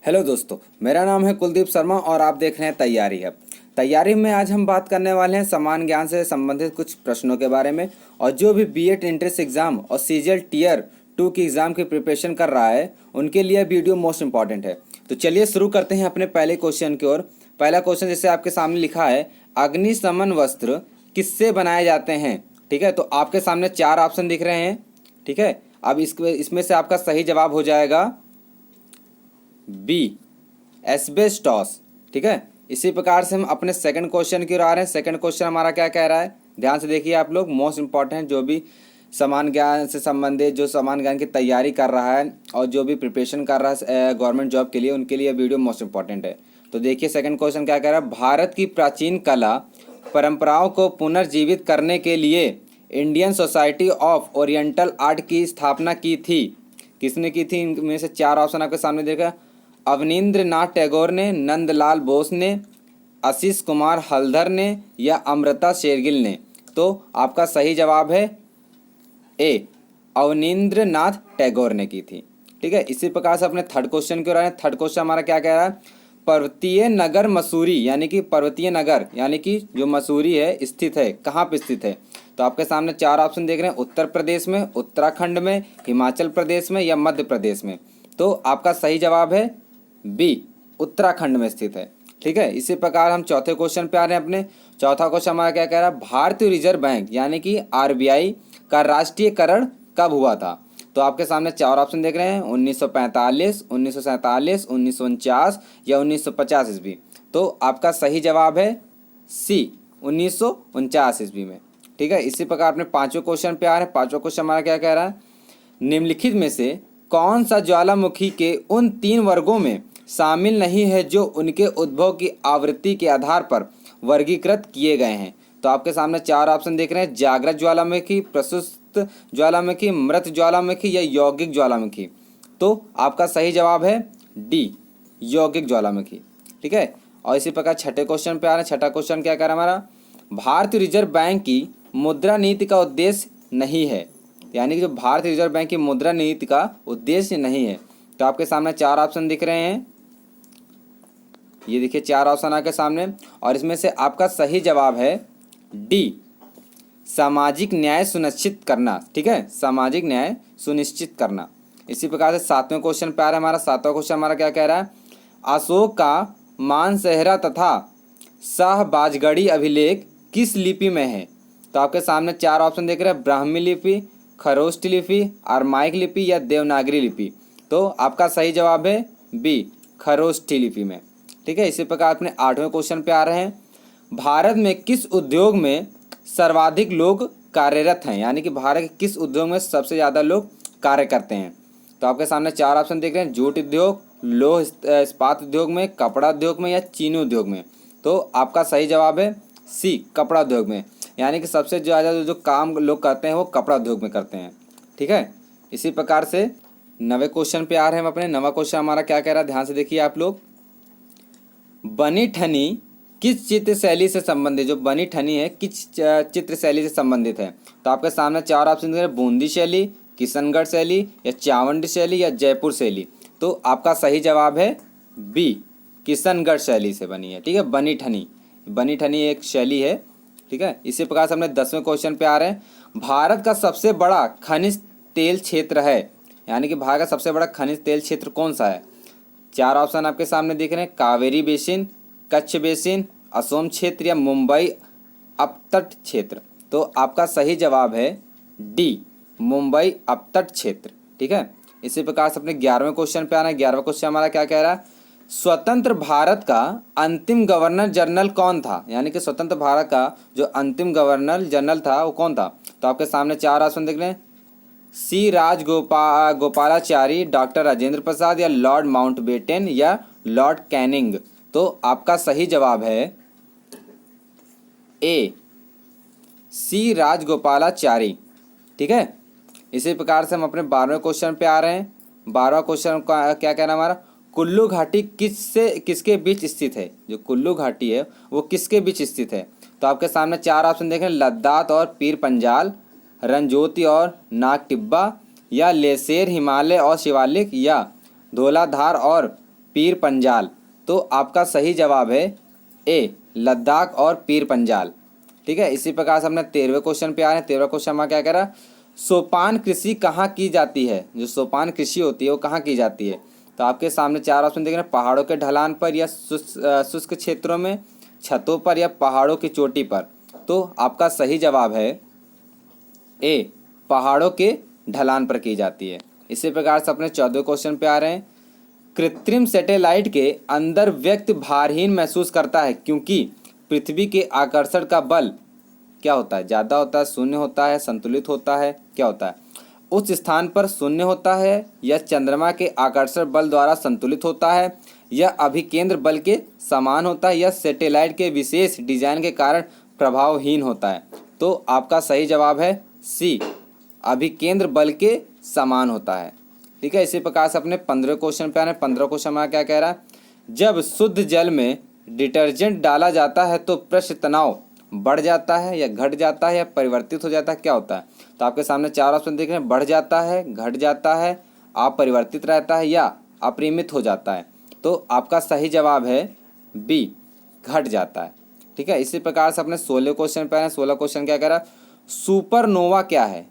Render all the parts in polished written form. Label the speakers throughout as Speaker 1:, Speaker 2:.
Speaker 1: Hello दोस्तों, मेरा नाम है कुलदीप शर्मा और आप देख रहे हैं तैयारी है। तैयारी में आज हम बात करने वाले हैं समान ज्ञान से संबंधित कुछ प्रश्नों के बारे में। और जो भी बीएड एंट्रेंस एग्ज़ाम और सीजीएल टियर 2 की एग्ज़ाम की प्रिपरेशन कर रहा है उनके लिए वीडियो मोस्ट इंपॉर्टेंट है। तो चलिए शुरू करते हैं अपने पहले क्वेश्चन की ओर। पहला क्वेश्चन जैसे आपके सामने लिखा है, अग्निशमन वस्त्र किससे बनाए जाते हैं। ठीक है, तो आपके सामने 4 ऑप्शन दिख रहे हैं। ठीक है, अब इसमें से आपका सही जवाब हो जाएगा बी, एस्बेस्टॉस। ठीक है, इसी प्रकार से हम अपने सेकंड क्वेश्चन की ओर आ रहे हैं। सेकंड क्वेश्चन हमारा क्या कह रहा है, ध्यान से देखिए आप लोग, मोस्ट इंपॉर्टेंट। जो भी समान ज्ञान से संबंधित, जो समान ज्ञान की तैयारी कर रहा है और जो भी प्रिपरेशन कर रहा है गवर्नमेंट जॉब के लिए, उनके लिए वीडियो मोस्ट इंपॉर्टेंट है। तो देखिए सेकंड क्वेश्चन क्या कह रहा है, भारत की प्राचीन कला परंपराओं को पुनर्जीवित करने के लिए Indian society of oriental art की स्थापना की थी। किसने की थी? इनमें से 4 ऑप्शन आपके सामने देखा, अवनींद्र नाथ टैगोर ने, नंदलाल बोस ने, आशीष कुमार हल्दर ने या अमृता शेरगिल ने। तो आपका सही जवाब है ए, अवनींद्र नाथ टैगोर ने की थी। ठीक है, इसी प्रकार से अपने थर्ड क्वेश्चन की ओर आए। थर्ड क्वेश्चन हमारा क्या कह रहा है, पर्वतीय नगर मसूरी यानी कि पर्वतीय नगर यानी कि जो मसूरी है स्थित है, कहाँ पे स्थित है। तो आपके सामने 4 ऑप्शन देख रहे हैं, उत्तर प्रदेश में, उत्तराखंड में, हिमाचल प्रदेश में या मध्य प्रदेश में। तो आपका सही जवाब है बी, उत्तराखंड में स्थित है। ठीक है, इसी प्रकार हम चौथे क्वेश्चन पे आ रहे हैं। अपने चौथा क्वेश्चन हमारा क्या कह रहा है, भारतीय रिजर्व बैंक यानी कि आरबीआई का राष्ट्रीयकरण कब हुआ था। तो आपके सामने 4 ऑप्शन देख रहे हैं, 1945, 1947, 1949 या 1950 ईस्वी। तो आपका सही जवाब है सी, 1949 ईस्वी में। ठीक है, इसी प्रकार अपने पांचवें क्वेश्चन पे आ रहे हैं। पांचवा क्वेश्चन हमारा क्या कह रहा है, निम्नलिखित में से कौन सा ज्वालामुखी के उन 3 वर्गों में शामिल नहीं है जो उनके उद्भव की आवृत्ति के आधार पर वर्गीकृत किए गए हैं। तो आपके सामने 4 ऑप्शन देख रहे हैं, जागृत ज्वालामुखी, प्रसुप्त ज्वालामुखी, मृत ज्वालामुखी या यौगिक ज्वालामुखी। तो आपका सही जवाब है डी, यौगिक ज्वालामुखी। ठीक है, और इसी प्रकार छठे क्वेश्चन पे आ रहे हैं। छठा क्वेश्चन क्या कर रहा है हमारा, भारतीय रिजर्व बैंक की मुद्रा नीति का उद्देश्य नहीं है, यानी कि जो भारतीय रिजर्व बैंक की मुद्रा नीति का उद्देश्य नहीं है। तो आपके सामने 4 ऑप्शन दिख रहे हैं, ये देखिए 4 ऑप्शन आपके सामने, और इसमें से आपका सही जवाब है डी, सामाजिक न्याय सुनिश्चित करना। ठीक है, सामाजिक न्याय सुनिश्चित करना। इसी प्रकार से 7वें क्वेश्चन पे आ रहा है हमारा। 7वां क्वेश्चन हमारा क्या कह रहा है, अशोक का मानसेहरा तथा शाहबाजगढ़ी अभिलेख किस लिपि में है। तो आपके सामने 4 ऑप्शन देख रहे हैं, ब्राह्मी लिपि, खरोष्ट लिपि, अरमाइक लिपि या देवनागरी लिपि। तो आपका सही जवाब है बी, खरोष्ठी लिपि में। ठीक है, इसी प्रकार अपने 8वें क्वेश्चन पे आ रहे हैं, भारत में किस उद्योग में सर्वाधिक लोग कार्यरत हैं, यानी कि भारत के किस उद्योग में सबसे ज़्यादा लोग कार्य करते हैं। तो आपके सामने 4 ऑप्शन देख रहे हैं, जूट उद्योग, लौह इस्पात उद्योग में, कपड़ा उद्योग में या चीनी उद्योग में। तो आपका सही जवाब है सी, कपड़ा उद्योग में, यानी कि सबसे ज़्यादा जो काम लोग करते हैं वो कपड़ा उद्योग में करते हैं। ठीक है, इसी प्रकार से 9वें क्वेश्चन पे आ रहे हैं हम अपने। 9वां क्वेश्चन हमारा क्या कह रहा है, ध्यान से देखिए आप लोग, बनी ठनी किस चित्र शैली से संबंधित, जो बनी ठनी है किस चित्र शैली से संबंधित है। तो आपके सामने 4 ऑप्शन है, बूंदी शैली, किशनगढ़ शैली या चावंडी शैली या जयपुर शैली। तो आपका सही जवाब है बी, किशनगढ़ शैली से बनी है। ठीक है, बनी ठनी, बनी ठनी एक शैली है। ठीक है, इसी प्रकार से हमने 10वें क्वेश्चन पे आ रहे हैं, भारत का सबसे बड़ा खनिज तेल क्षेत्र है, यानी कि भारत का सबसे बड़ा खनिज तेल क्षेत्र कौन सा है। 4 ऑप्शन आपके सामने दिख रहे हैं, कावेरी बेसिन, कच्छ बेसिन, असोम क्षेत्र या मुंबई अपतट क्षेत्र। तो आपका सही जवाब है डी, मुंबई अपतट क्षेत्र। ठीक है, इसी प्रकार से अपने 11वें क्वेश्चन पे आना है। 11वां क्वेश्चन हमारा क्या कह रहा है, स्वतंत्र भारत का अंतिम गवर्नर जनरल कौन था, यानी कि स्वतंत्र भारत का जो अंतिम गवर्नर जनरल था वो कौन था। तो आपके सामने 4 ऑप्शन दिख रहे हैं, सी गोपालाचारी, डॉक्टर राजेंद्र प्रसाद या लॉर्ड माउंटबेटन या लॉर्ड कैनिंग। तो आपका सही जवाब है ए, सी राजगोपालाचारी। ठीक है, इसी प्रकार से हम अपने 12वें क्वेश्चन पे आ रहे हैं। 12वां क्वेश्चन का क्या कहना हमारा, कुल्लू घाटी किसके बीच स्थित है, जो कुल्लू घाटी है वो किसके बीच स्थित है। तो आपके सामने 4 ऑप्शन देखें, लद्दाख और पीर पंजाल, रंजोती और नाग टिब्बा या लेसेर हिमालय और शिवालिक या धौलाधार और पीर पंजाल। तो आपका सही जवाब है ए, लद्दाख और पीर पंजाल। ठीक है, इसी प्रकार से अपने 13वें क्वेश्चन पे आ रहे हैं। 13वां क्वेश्चन हमारा क्या कह रहा है, सोपान कृषि कहाँ की जाती है। जो सोपान कृषि होती है वो कहाँ की जाती है। तो आपके सामने 4 ऑप्शन देख रहे हैं, पहाड़ों के ढलान पर या शुष्क क्षेत्रों में, छतों पर या पहाड़ों की चोटी पर। तो आपका सही जवाब है ए, पहाड़ों के ढलान पर की जाती है। इसी प्रकार से अपने 14वें क्वेश्चन पे आ रहे हैं, कृत्रिम सैटेलाइट के अंदर व्यक्ति भारहीन महसूस करता है क्योंकि पृथ्वी के आकर्षण का बल क्या होता है, ज़्यादा होता है, शून्य होता है, संतुलित होता है, क्या होता है। उस स्थान पर शून्य होता है, या चंद्रमा के आकर्षण बल द्वारा संतुलित होता है, या अभिकेंद्र बल के समान होता है, या सैटेलाइट के विशेष डिजाइन के कारण प्रभावहीन होता है। तो आपका सही जवाब है सी, अभिकेंद्र बल के समान होता है। ठीक है, इसी प्रकार से अपने 15वें क्वेश्चन पे आ रहे हैं। 15 क्वेश्चन हमारा क्या कह रहा है, जब शुद्ध जल में डिटर्जेंट डाला जाता है तो पृष्ठ तनाव बढ़ जाता है या घट जाता है या परिवर्तित हो जाता है, क्या होता है। तो आपके सामने 4 ऑप्शन देख रहे हैं, बढ़ जाता है, घट जाता है, अपरिवर्तित रहता है, या अपरिमित हो जाता है। तो आपका सही जवाब है बी, घट जाता है। ठीक है, इसी प्रकार से अपने 16 क्वेश्चन पे आ रहे हैं। 16 क्वेश्चन क्या कह रहा है, सुपरनोवा क्या है।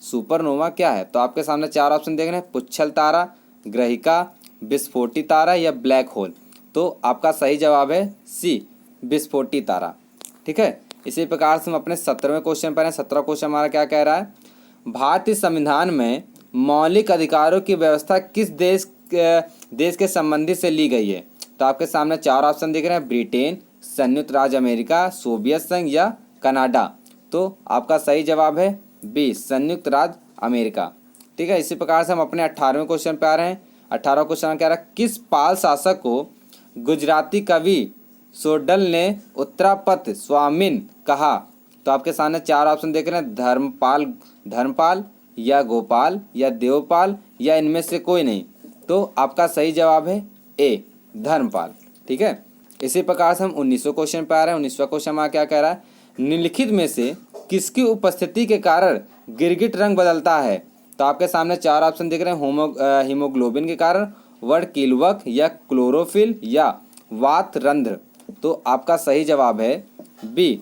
Speaker 1: सुपरनोवा क्या है। तो आपके सामने 4 ऑप्शन देख रहे हैं, पुच्छल तारा, ग्रहिका, विस्फोटी तारा, या ब्लैक होल। तो आपका सही जवाब है सी, विस्फोटी तारा। ठीक है, इसी प्रकार से हम अपने 17वें क्वेश्चन पर हैं। 17वां क्वेश्चन हमारा क्या कह रहा है, भारतीय संविधान में मौलिक अधिकारों की व्यवस्था किस देश के संबंधी से ली गई है। तो आपके सामने 4 ऑप्शन दिख रहे हैं, ब्रिटेन, संयुक्त राज्य अमेरिका, सोवियत संघ, या कनाडा। तो आपका सही जवाब है बी, संयुक्त राज्य अमेरिका। ठीक है, इसी प्रकार से हम अपने 18वें क्वेश्चन पे आ रहे हैं। 18वां क्वेश्चन क्या रहा है, किस पाल शासक को गुजराती कवि सोडल ने उत्तरापथ स्वामिन कहा। तो आपके सामने 4 ऑप्शन देख रहे हैं, धर्मपाल, या गोपाल, या देवपाल, या इनमें से कोई नहीं। तो आपका सही जवाब है ए, धर्मपाल। ठीक है, इसी प्रकार से हम 19वें क्वेश्चन पे आ रहे हैं। 19वां क्वेश्चन हमारा क्या कह रहा है, निम्नलिखित में से किसकी उपस्थिति के कारण गिरगिट रंग बदलता है। तो आपके सामने 4 ऑप्शन दिख रहे हैं, हीमोग्लोबिन के कारण, वर्णकीलवक, या क्लोरोफिल, या वातरंध्र। तो आपका सही जवाब है बी,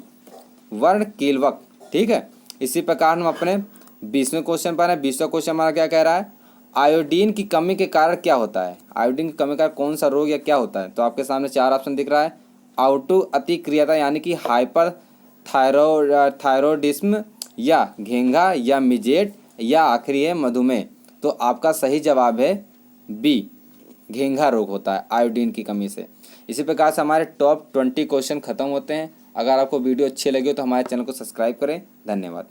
Speaker 1: वर्णकीलवक। ठीक है, इसी प्रकार हम अपने 20वें क्वेश्चन पर हैं। 20वां क्वेश्चन हमारा क्या कह रहा है, आयोडीन की कमी के कारण क्या होता है। आयोडीन की कमी के कारण कौन सा रोग या क्या होता है। तो आपके सामने 4 ऑप्शन दिख रहा है, ऑटो अतिक्रियता यानी कि हाइपर थायरॉयडिज्म, या घेंघा, या मिजेट, या आखिरी है मधुमेह। तो आपका सही जवाब है बी, घेंघा रोग होता है आयोडीन की कमी से। इसी प्रकार से हमारे टॉप 20 क्वेश्चन खत्म होते हैं। अगर आपको वीडियो अच्छी लगी हो तो हमारे चैनल को सब्सक्राइब करें। धन्यवाद।